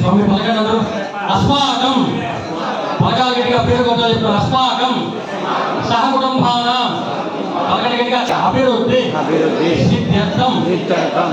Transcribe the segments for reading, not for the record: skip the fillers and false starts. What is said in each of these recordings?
స్వామి పలకండి అందరూ. అస్మాకం పలకాలు గట్టిగా పేరు కొట్టాలి. చెప్తారు అస్మాకం సహ కుటుంబానాం పలకండి గట్టిగా అభివృద్ధి సిద్ధ్యర్థం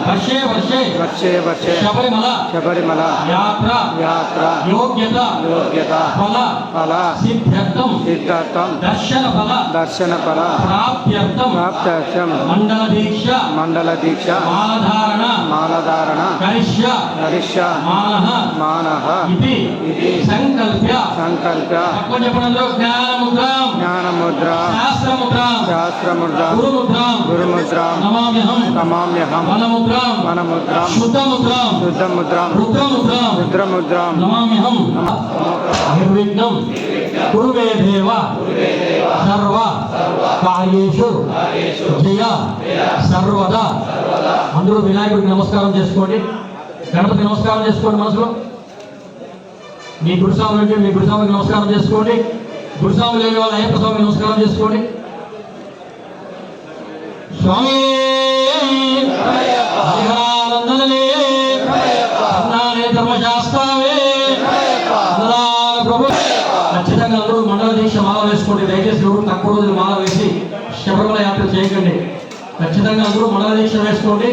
వర్షే వర్షే వర్షే వర్షే శబరిమల శబరిమల యాత్ర యాత్ర యోగ్యత యోగ్యత ఫల ఫల సిద్ధ్యర్థం సిద్ధార్థం దర్శన ఫల దర్శన ఫల ప్రాప్త్యర్థం ప్రాప్త్యర్థం మండల దీక్ష మండల దీక్ష మాలధారణ మాలధారణ కరిష్య హరిష్య మానః మానః ఇది ఇది సంకల్ప్య సంకల్ప తక్కువ చెప్పడంలో జ్ఞానముద్రాం జ్ఞానముద్ర శాస్త్రముద్రాం శాస్త్రముద్ర గురుముద్రాం గురుముద్రాం నమామ్యహం నమామ్యహం వనముద్రాం వనముద్రాం శుద్ధముద్రాం శుద్ధముద్రాం రుద్రముద్రాం రుద్రముద్రాం నమామ్యహం నిర్విఘ్నం కురుమే దేవ సర్వ కార్యేషు జయ సర్వదా. అందరూ వినాయకుడికి నమస్కారం చేసుకోండి, గణపతి నమస్కారం చేసుకోండి. మనసులో మీ గురుస్వామి నుండి మీ గురుస్వామికి నమస్కారం చేసుకోండి. గురుస్వామి లేని వాళ్ళు అయ్యప్ప స్వామికి నమస్కారం చేసుకోండి. స్వామి హరిహరానందనే ధర్మశాస్త్రవే ప్రభు. ఖచ్చితంగా అందరూ మండల దీక్ష మాల వేసుకోండి. దయచేసి ఎవరు తక్కువ రోజులు మాల వేసి శబరిమల యాత్ర చేయకండి. ఖచ్చితంగా అందరూ మండల దీక్ష వేసుకోండి.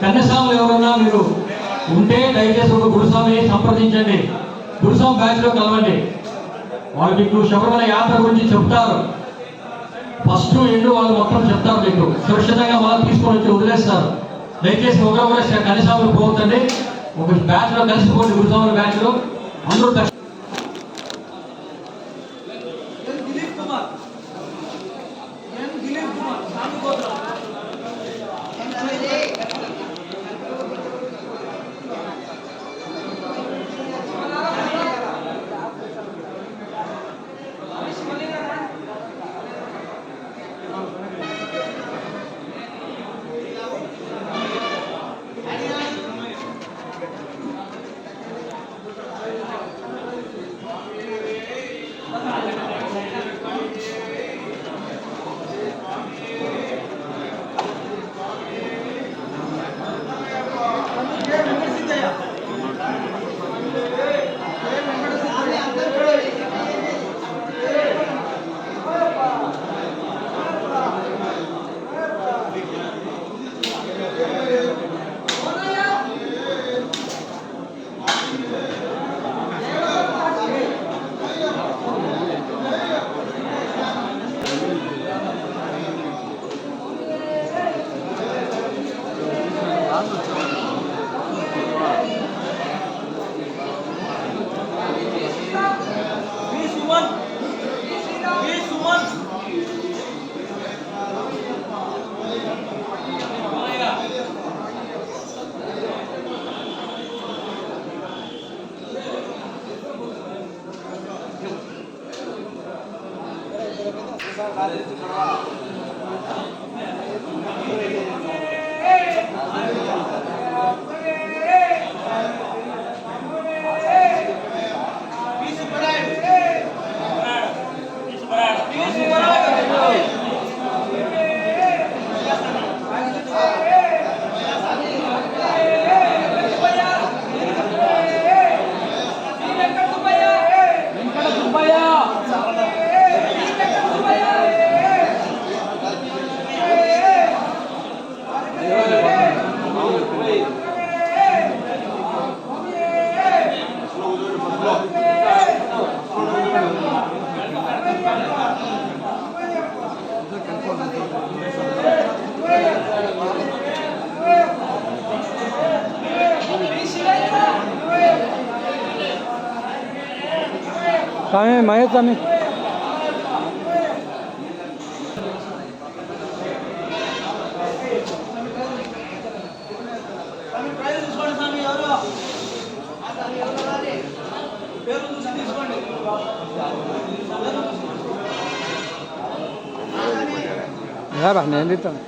కన్యస్వాములు ఎవరన్నా మీరు ఉంటే దయచేసి ఒక గురుస్వామిని సంప్రదించండి. గురుస్వామి బ్యాచ్లో కలవండి. వాళ్ళు మీకు శబరిమల యాత్ర గురించి చెప్తారు. ఫస్ట్ ఎండు వాళ్ళు మొత్తం చెప్తారు. మీకు సురక్షితంగా వాళ్ళు తీసుకొని వచ్చి వదిలేస్తారు. దయచేసి ఒకరు కన్యస్వాములు పోతుందండి. ఒక బ్యాచ్లో కలిసిపోండి. గురుస్వాముల బ్యాచ్లో అందరూ స్వామి మహేష్ స్వామి నేను తీస్తాను.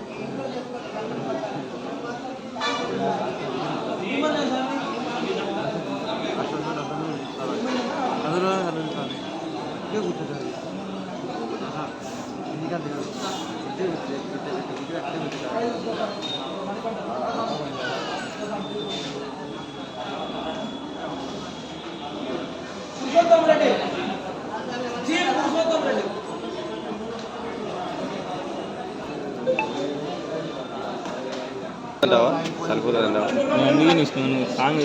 అందుకే ఇష్టం సాంగ్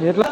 ఎట్లా